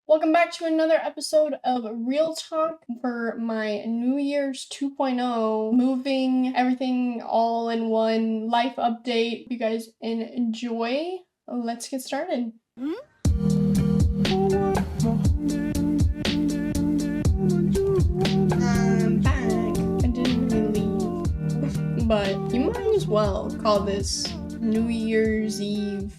Welcome back to another episode of Real Talk for my New Year's 2.0 moving everything all in one life update. You guys enjoy. Let's get started. I'm back. I didn't really leave. But you might as well call this New Year's Eve.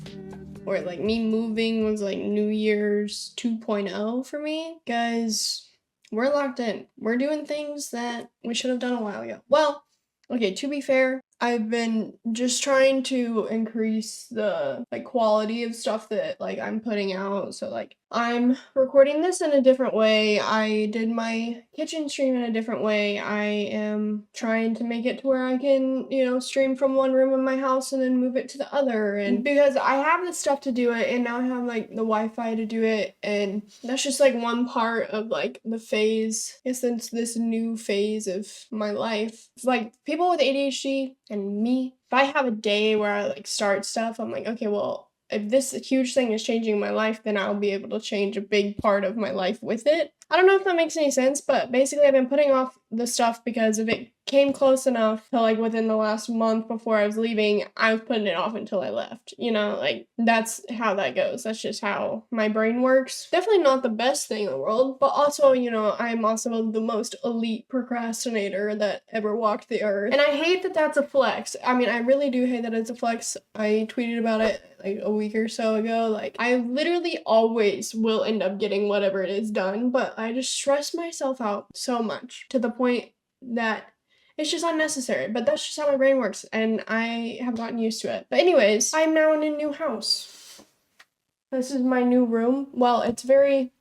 Or like me moving was like New Year's 2.0 for me, because we're locked in. We're doing things that we should have done a while ago. Well, okay, to be fair, I've been just trying to increase the quality of stuff that I'm putting out. So I'm recording this in a different way. I did my kitchen stream in a different way. I am trying to make it to where I can, stream from one room in my house and then move it to the other. And because I have the stuff to do it, and now I have the Wi-Fi to do it, and that's just one part of the phase. I guess it's this new phase of my life. It's people with ADHD and me. If I have a day where I start stuff, I'm like, okay, well, if this huge thing is changing my life, then I'll be able to change a big part of my life with it. I don't know if that makes any sense, but basically I've been putting off the stuff because if it came close enough to within the last month before I was leaving, I was putting it off until I left. That's how that goes. That's just how my brain works. Definitely not the best thing in the world, but also, I'm also the most elite procrastinator that ever walked the earth. And I hate that that's a flex. I mean, I really do hate that it's a flex. I tweeted about it a week or so ago. I literally always will end up getting whatever it is done, but I just stress myself out so much to the point that it's just unnecessary. But that's just how my brain works, and I have gotten used to it. But anyways, I'm now in a new house. This is my new room. Well, it's very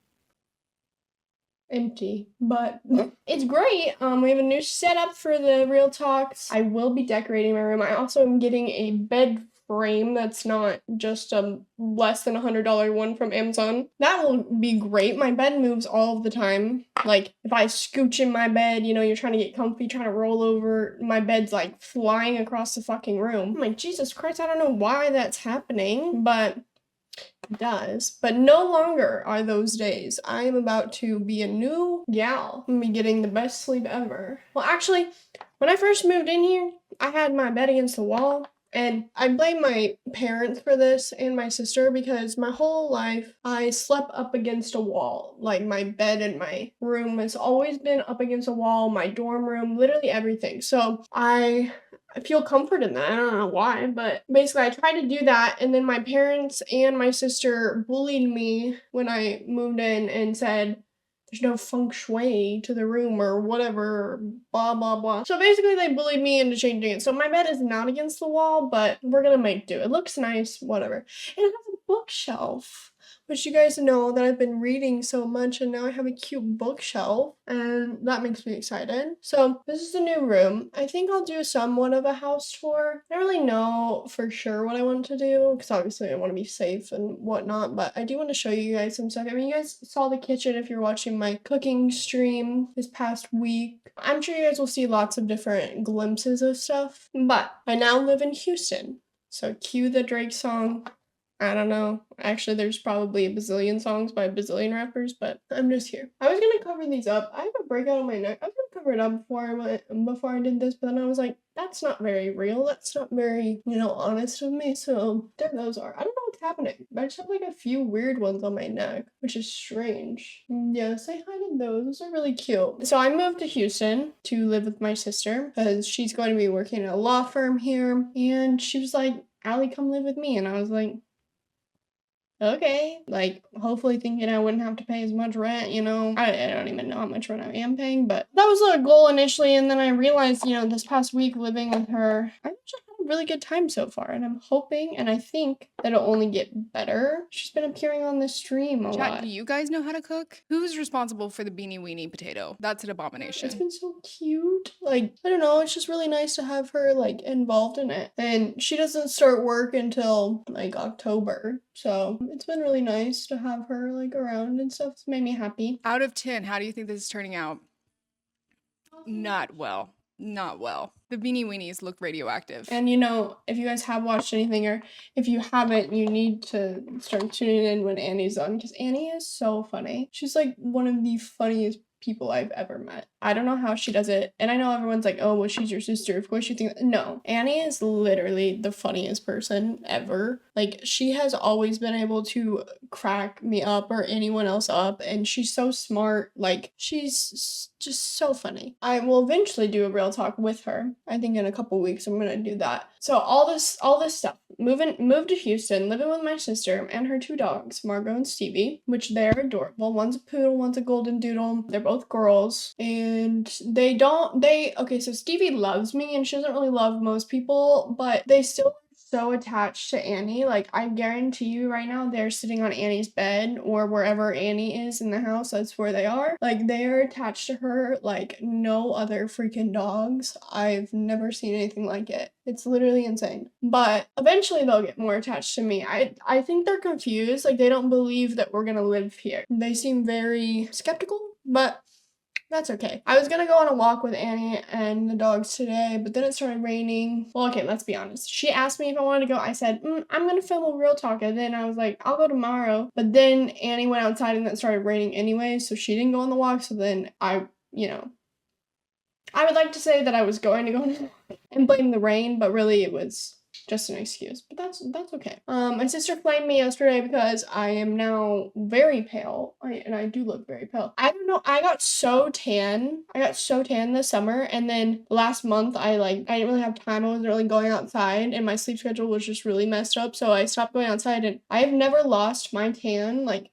empty, but it's great. We have a new setup for the Real Talks. I will be decorating my room. I also am getting a bed frame that's not just a less than $100 one from Amazon. That will be great. My bed moves all of the time. If I scooch in my bed, you're trying to get comfy, trying to roll over, my bed's flying across the fucking room. I'm like, Jesus Christ, I don't know why that's happening, but it does. But no longer are those days. I am about to be a new gal. I'm gonna be getting the best sleep ever. Well, actually, when I first moved in here, I had my bed against the wall. And I blame my parents for this and my sister, because my whole life I slept up against a wall. My bed in my room has always been up against a wall, my dorm room, literally everything. So I feel comfort in that. I don't know why, but basically I tried to do that, and then my parents and my sister bullied me when I moved in and said, there's no feng shui to the room or whatever, blah, blah, blah. So basically they bullied me into changing it. So my bed is not against the wall, but we're gonna make do. It looks nice, whatever. And it has a bookshelf, which you guys know that I've been reading so much, and now I have a cute bookshelf, and that makes me excited. So this is the new room. I think I'll do somewhat of a house tour. I don't really know for sure what I want to do, because obviously I want to be safe and whatnot, but I do want to show you guys some stuff. I mean, you guys saw the kitchen if you're watching my cooking stream this past week. I'm sure you guys will see lots of different glimpses of stuff, but I now live in Houston. So cue the Drake song. I don't know. Actually, there's probably a bazillion songs by a bazillion rappers, but I'm just here. I was gonna cover these up. I have a breakout on my neck. I was gonna cover it up before I did this, but then I was like, that's not very real. That's not very, honest of me. So there those are. I don't know what's happening, but I just have a few weird ones on my neck, which is strange. Yeah, say hi to those. Those are really cute. So I moved to Houston to live with my sister because she's going to be working at a law firm here, and she was like, Allie, come live with me, and I was like, okay, hopefully thinking I wouldn't have to pay as much rent, I don't even know how much rent I am paying, but that was a goal initially, and then I realized, this past week living with her, I actually had a really good time so far, and I'm hoping, and I think that it'll only get better. She's been appearing on the stream a lot. Chat, do you guys know how to cook? Who's responsible for the beanie weenie potato? That's an abomination. It's been so cute. I don't know, it's just really nice to have her, involved in it. And she doesn't start work until, October. So it's been really nice to have her, around and stuff. It's made me happy. Out of 10, how do you think this is turning out? Not well. not well. The Beanie Weenies look radioactive. And you know, if you guys have watched anything, or if you haven't, you need to start tuning in when Annie's on, because Annie is so funny. She's like one of the funniest people I've ever met. I don't know how she does it. And I know everyone's like, oh, well, she's your sister. Of course you think that. No, Annie is literally the funniest person ever. Like, she has always been able to crack me up or anyone else up, and she's so smart. Like, she's just so funny. I will eventually do a real talk with her. I think in a couple weeks I'm gonna do that. So all this stuff. Moved to Houston, living with my sister and her two dogs, Margot and Stevie, which they're adorable. One's a poodle, one's a golden doodle. They're both girls. And okay, so Stevie loves me and she doesn't really love most people, but they still so attached to Annie. Like, I guarantee you right now they're sitting on Annie's bed or wherever Annie is in the house, that's where they are. Like, they are attached to her like no other freaking dogs. I've never seen anything like it. It's literally insane. But eventually they'll get more attached to me. I think they're confused. Like, they don't believe that we're gonna live here. They seem very skeptical, but that's okay. I was gonna go on a walk with Annie and the dogs today, but then it started raining. Well, okay, let's be honest. She asked me if I wanted to go. I said, I'm gonna film a real talk. And then I was like, I'll go tomorrow. But then Annie went outside and it started raining anyway, so she didn't go on the walk. So then I would like to say that I was going to go on a walk and blame the rain, but really it was just an excuse, but that's okay. My sister flamed me yesterday because I am now very pale, and I do look very pale. I don't know, I got so tan this summer, and then last month I didn't really have time. I wasn't really going outside, and my sleep schedule was just really messed up, so I stopped going outside, and I have never lost my tan like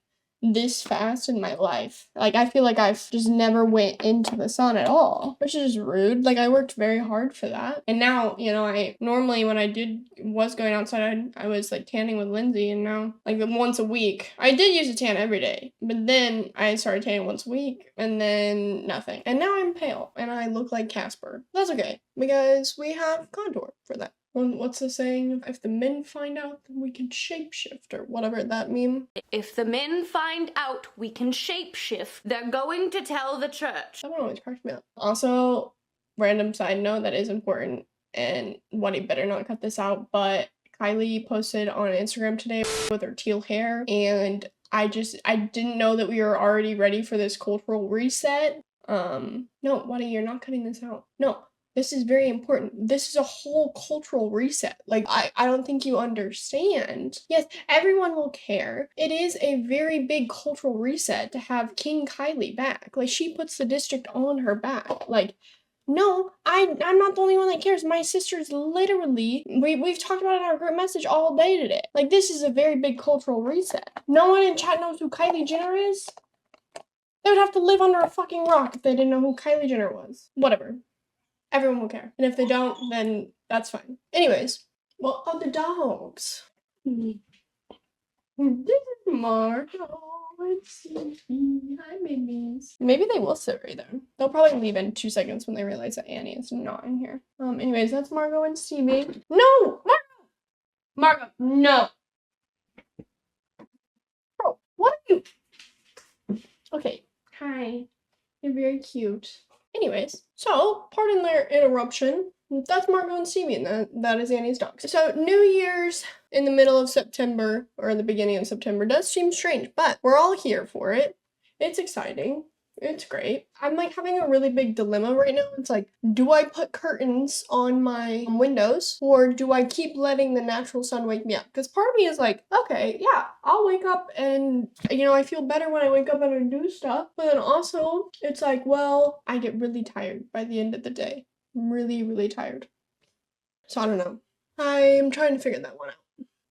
this fast in my life. Like, I feel like I've just never went into the sun at all, which is rude. Like, I worked very hard for that. And now, I normally when I was going outside, I was like tanning with Lindsay, and now like once a week. I did use a tan every day, but then I started tanning once a week and then nothing. And now I'm pale and I look like Casper. That's okay because we have contour for that. What's the saying? If the men find out, then we can shapeshift, or whatever that meme. If the men find out we can shapeshift, they're going to tell the church. That one always cracks me up. Also, random side note that is important, and Waddy better not cut this out, but Kylie posted on Instagram today with her teal hair, and I didn't know that we were already ready for this cultural reset. No, Waddy, you're not cutting this out. No. This is very important. This is a whole cultural reset. Like, I don't think you understand. Yes, everyone will care. It is a very big cultural reset to have King Kylie back. Like, she puts the district on her back. Like, no, I'm not the only one that cares. My sister's literally, we've talked about it in our group message all day today. Like, this is a very big cultural reset. No one in chat knows who Kylie Jenner is? They would have to live under a fucking rock if they didn't know who Kylie Jenner was. Whatever. Everyone will care. And if they don't, then that's fine. Anyways, what are the dogs? This is Marco. Let's see. Hi, babies. Maybe they will sit right there. They'll probably leave in 2 seconds when they realize that Annie is not in here. Anyways, that's Margot and Stevie. No! Margot, no! Bro, what are you? Okay. Hi. You're very cute. Anyways, so, pardon their interruption. That's Margot and Stevie, and that is Annie's dogs. So, New Year's in the middle of September, or the beginning of September, does seem strange, but we're all here for it. It's exciting. It's great. I'm like having a really big dilemma right now. It's like, do I put curtains on my windows, or do I keep letting the natural sun wake me up? Because part of me is like, okay, yeah, I'll wake up and, I feel better when I wake up and I do stuff. But then also, it's like, well, I get really tired by the end of the day. I'm really, really tired. So I don't know. I'm trying to figure that one out.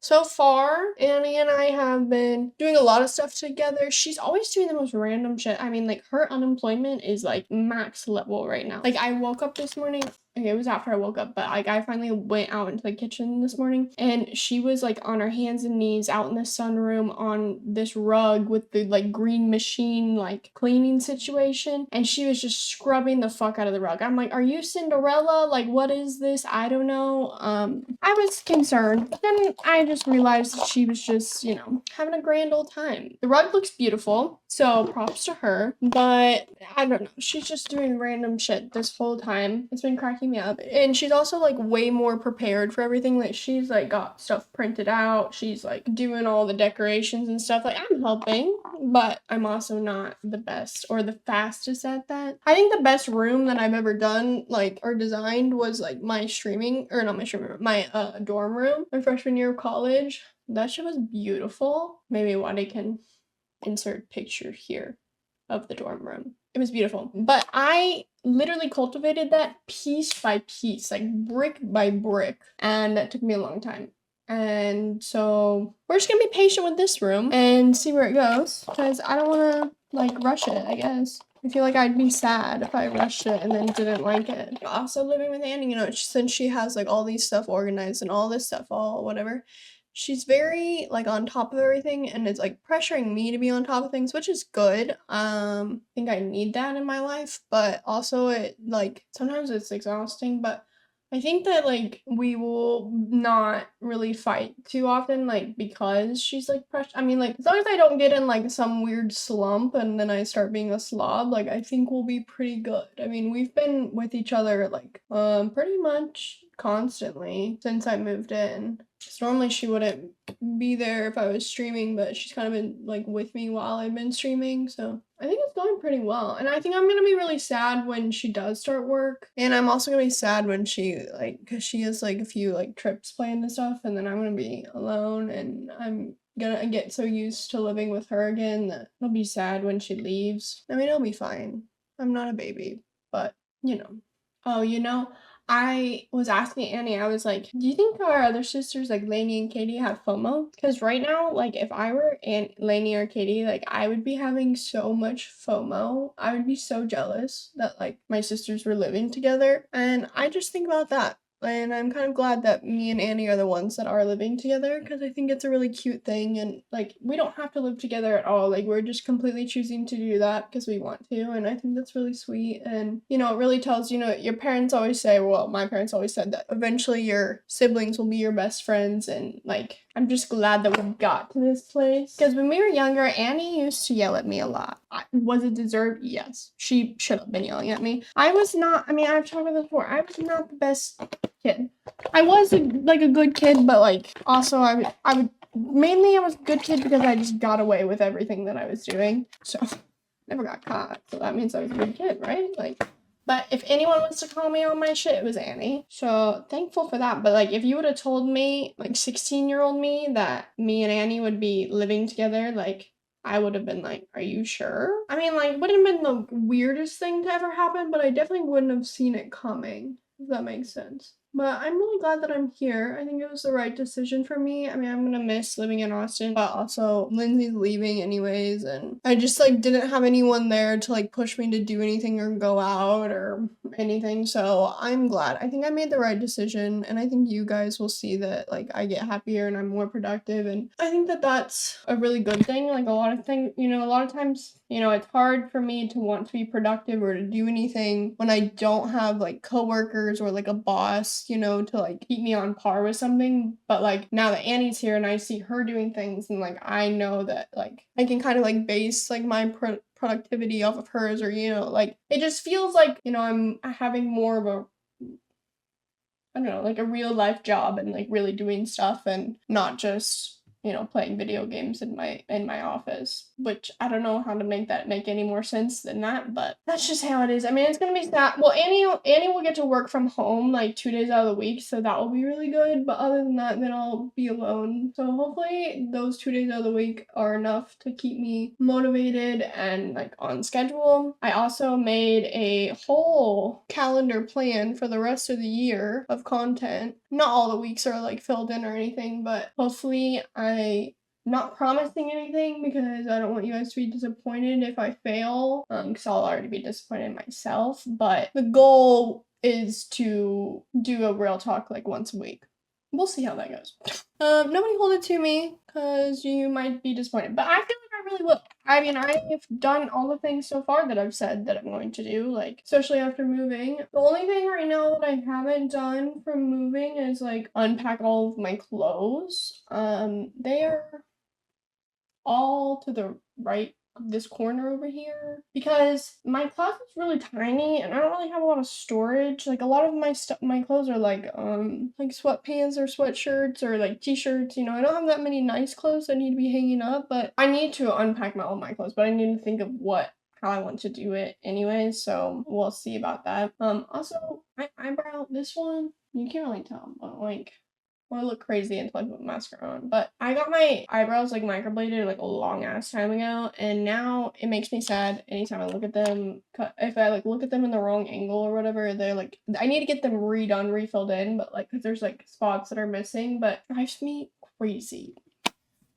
So far, Annie and I have been doing a lot of stuff together. She's always doing the most random shit. I mean, like, her unemployment is, like, max level right now. Like, I woke up this morning okay, it was after I woke up, but like I finally went out into the kitchen this morning and she was like on her hands and knees out in the sunroom on this rug with the like green machine like cleaning situation, and she was just scrubbing the fuck out of the rug. I'm like, are you Cinderella? Like, what is this? I don't know. I was concerned, but then I just realized that she was just, you know, having a grand old time. The rug looks beautiful, so props to her, but I don't know. She's just doing random shit this whole time. It's been cracking me up. And she's also like way more prepared for everything. Like she's like got stuff printed out. She's like doing all the decorations and stuff. Like I'm helping, but I'm also not the best or the fastest at that. I think the best room that I've ever done like or designed was like my streaming or not my streaming room, my dorm room, my freshman year of college. That shit was beautiful. Maybe Wadi can insert picture here of the dorm room. It was beautiful. But I literally cultivated that piece by piece, like brick by brick. And that took me a long time. And so we're just gonna be patient with this room and see where it goes. Because I don't wanna like rush it, I guess. I feel like I'd be sad if I rushed it and then didn't like it. Also living with Annie, you know, since she has like all these stuff organized and all this stuff, all whatever, she's very like on top of everything and it's like pressuring me to be on top of things, which is good. I think I need that in my life, but also it like sometimes it's exhausting, but I think that like we will not really fight too often, like because she's like I mean, like as long as I don't get in like some weird slump and then I start being a slob, like I think we'll be pretty good. I mean, we've been with each other like pretty much constantly since I moved in. So normally she wouldn't be there if I was streaming, but she's kind of been like with me while I've been streaming, so I think it's going pretty well. And I think I'm gonna be really sad when she does start work, and I'm also gonna be sad when she like, because she has like a few like trips planned and stuff, and then I'm gonna be alone and I'm gonna get so used to living with her again that I'll be sad when she leaves. I mean, it'll be fine. I'm not a baby, but you know. Oh, you know, I was asking Annie, I was like, do you think our other sisters, like Lainey and Katie, have FOMO? Because right now, like, if I were Lainey or Katie, like, I would be having so much FOMO. I would be so jealous that, like, my sisters were living together. And I just think about that. And I'm kind of glad that me and Annie are the ones that are living together because I think it's a really cute thing. And like, we don't have to live together at all. Like, we're just completely choosing to do that because we want to. And I think that's really sweet. And, you know, it really tells, you know, your parents always say, well, my parents always said that eventually your siblings will be your best friends. And like, I'm just glad that we got to this place. Because when we were younger, Annie used to yell at me a lot. Was it deserved? Yes. She should have been yelling at me. I was not, I mean, I've talked about this before. I was not the best kid. I was a good kid, but like also I would mainly I was a good kid because I just got away with everything that I was doing. So never got caught. So that means I was a good kid, right? Like, but if anyone wants to call me on my shit, it was Annie. So thankful for that. But like if you would have told me, like 16-year-old me, that me and Annie would be living together, like I would have been like, are you sure? I mean, like, wouldn't have been the weirdest thing to ever happen, but I definitely wouldn't have seen it coming, if that makes sense. But I'm really glad that I'm here. I think it was the right decision for me. I mean, I'm gonna miss living in Austin, but also Lindsay's leaving anyways, and I just like didn't have anyone there to like push me to do anything or go out or anything. So I'm glad. I think I made the right decision, and I think you guys will see that like I get happier and I'm more productive, and I think that that's a really good thing. Like a lot of times, you know, it's hard for me to want to be productive or to do anything when I don't have like coworkers or like a boss, you know, to like keep me on par with something. But like now that Annie's here and I see her doing things, and like I know that like I can kind of like base like my productivity off of hers, or you know, like it just feels like, you know, I'm having more of a, I don't know, like a real life job and like really doing stuff and not just, you know, playing video games in my office, which I don't know how to make that make any more sense than that, but that's just how it is. I mean, it's gonna be sad. Well, Annie will get to work from home like 2 days out of the week, so that will be really good. But other than that, then I'll be alone. So hopefully those 2 days out of the week are enough to keep me motivated and like on schedule. I also made a whole calendar plan for the rest of the year of content. Not all the weeks are like filled in or anything, but hopefully I'm not promising anything because I don't want you guys to be disappointed if I fail, because I'll already be disappointed in myself. But the goal is to do a real talk like once a week. We'll see how that goes. Nobody hold it to me, because you might be disappointed. But I feel like I really will. I mean, I've done all the things so far that I've said that I'm going to do, like, especially after moving. The only thing right now that I haven't done from moving is, like, unpack all of my clothes. They are all to the right of this corner over here, because my closet's really tiny and I don't really have a lot of storage. Like, a lot of my clothes are like sweatpants or sweatshirts or like t-shirts, you know. I don't have that many nice clothes that need to be hanging up, but I need to unpack all my clothes, but I need to think of how I want to do it anyway, so we'll see about that. Also, my eyebrow, this one, you can't really tell, but like, I look crazy until I put mascara on. But I got my eyebrows like microbladed like a long ass time ago, and now it makes me sad anytime I look at them. If I like look at them in the wrong angle or whatever, they're like, I need to get them redone, refilled in, but like, 'cause there's like spots that are missing, but it drives me crazy.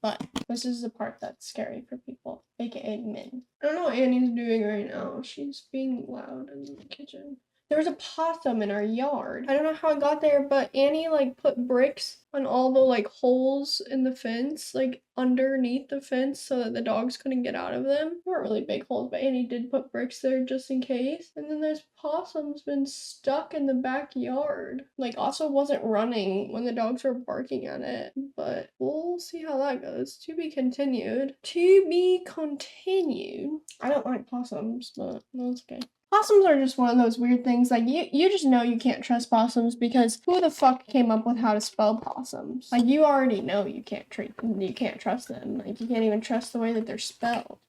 But this is the part that's scary for people, aka men. I don't know what Annie's doing right now. She's being loud in the kitchen. There was a possum in our yard. I don't know how it got there, but Annie like put bricks on all the like holes in the fence, like underneath the fence, so that the dogs couldn't get out of them. They weren't really big holes, but Annie did put bricks there just in case. And then there's possums been stuck in the backyard. Like, also wasn't running when the dogs were barking at it, but we'll see how that goes. To be continued. To be continued. I don't like possums, but that's okay. Possums are just one of those weird things, like, you just know you can't trust possums, because who the fuck came up with how to spell possums? Like, you already know you can't trust them. Like, you can't even trust the way that they're spelled.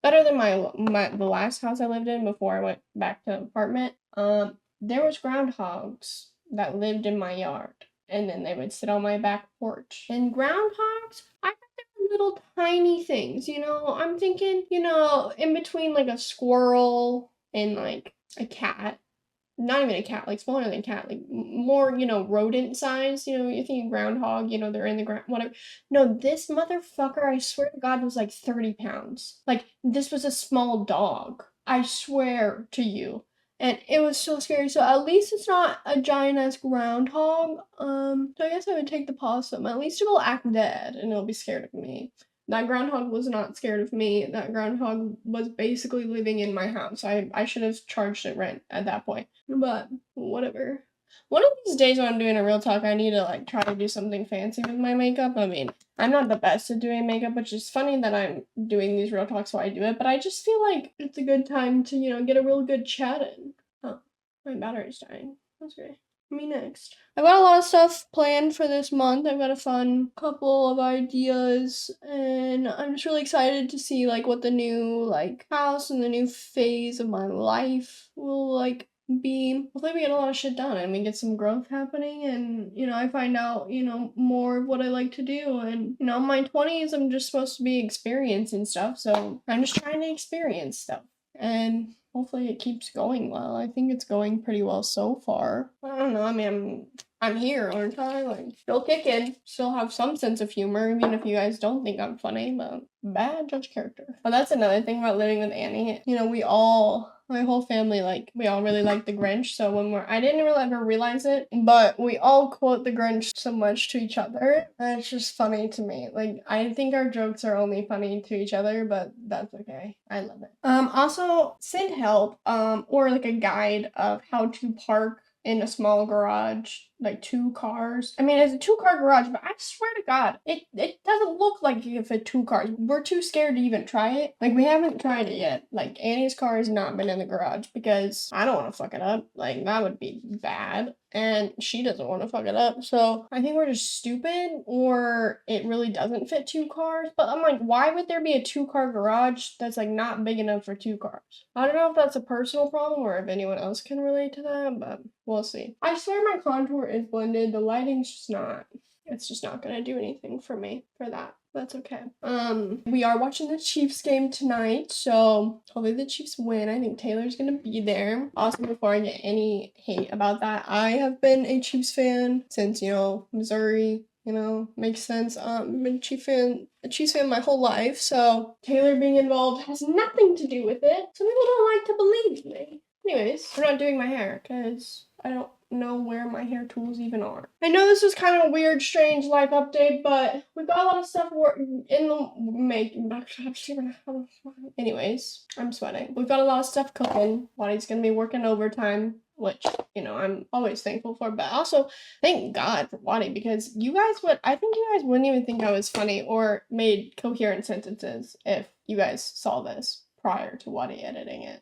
Better than the last house I lived in before I went back to apartment. There was groundhogs that lived in my yard, and then they would sit on my back porch. And groundhogs, I little tiny things, you know. I'm thinking, you know, in between like a squirrel and like a cat. Not even a cat, like smaller than a cat, like more, you know, rodent size. You know, you're thinking groundhog, you know, they're in the ground, whatever. No, this motherfucker, I swear to God, was like 30 pounds. Like, this was a small dog. I swear to you. And it was so scary. So at least it's not a giant-ass groundhog. So I guess I would take the possum. At least it will act dead and it'll be scared of me. That groundhog was not scared of me. That groundhog was basically living in my house. I should have charged it rent at that point. But whatever. One of these days when I'm doing a real talk, I need to like try to do something fancy with my makeup. I mean, I'm not the best at doing makeup, which is funny that I'm doing these real talks, so I do it. But I just feel like it's a good time to, you know, get a real good chat in. Oh, my battery's dying. That's great. Me next. I've got a lot of stuff planned for this month. I've got a fun couple of ideas, and I'm just really excited to see like what the new like house and the new phase of my life will like be. Hopefully we get a lot of shit done and we get some growth happening, and you know, I find out, you know, more of what I like to do. And you know, in my 20s I'm just supposed to be experiencing stuff, so I'm just trying to experience stuff, and hopefully it keeps going well. I think it's going pretty well so far. I don't know, I mean, I'm here, aren't I? Like, still kicking. Still have some sense of humor, even if you guys don't think I'm funny, but bad judge character. But that's another thing about living with Annie. You know, my whole family, like, we all really like the Grinch, so I didn't really ever realize it, but we all quote the Grinch so much to each other, and it's just funny to me. Like, I think our jokes are only funny to each other, but that's okay. I love it. Also, send help, or like a guide of how to park in a small garage, like 2 cars. I mean, it's a 2-car garage, but I swear to God, it doesn't look like it fit 2 cars. We're too scared to even try it. Like, we haven't tried it yet. Like, Annie's car has not been in the garage because I don't want to fuck it up. Like, that would be bad. And she doesn't want to fuck it up. So I think we're just stupid, or it really doesn't fit 2 cars. But I'm like, why would there be a 2-car garage that's like not big enough for 2 cars? I don't know if that's a personal problem or if anyone else can relate to that, but we'll see. I swear my contour is blended. The lighting's just not. It's just not gonna do anything for me for that. That's okay. We are watching the Chiefs game tonight, so hopefully the Chiefs win. I think Taylor's gonna be there. Also, before I get any hate about that, I have been a Chiefs fan since, you know, Missouri. You know, makes sense. I've been a Chiefs fan my whole life, so Taylor being involved has nothing to do with it. Some people don't like to believe me. Anyways, we're not doing my hair because I don't know where my hair tools even are. I know this was kind of a weird, strange life update, but we've got a lot of stuff in the making. Anyways, I'm sweating. We've got a lot of stuff cooking. Waddy's gonna be working overtime, which, you know, I'm always thankful for, but also thank God for Waddy, because I think you guys wouldn't even think I was funny or made coherent sentences if you guys saw this prior to Waddy editing it.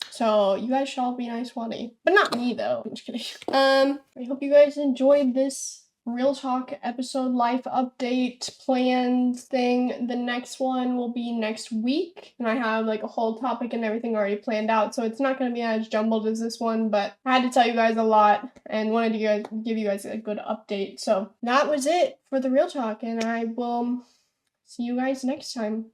So you guys should all be nice, Waddy. But not me, though. I'm just kidding. I hope you guys enjoyed this Real Talk episode life update plans thing. The next one will be next week. And I have like a whole topic and everything already planned out. So it's not going to be as jumbled as this one. But I had to tell you guys a lot and wanted to give you guys a good update. So that was it for the Real Talk. And I will see you guys next time.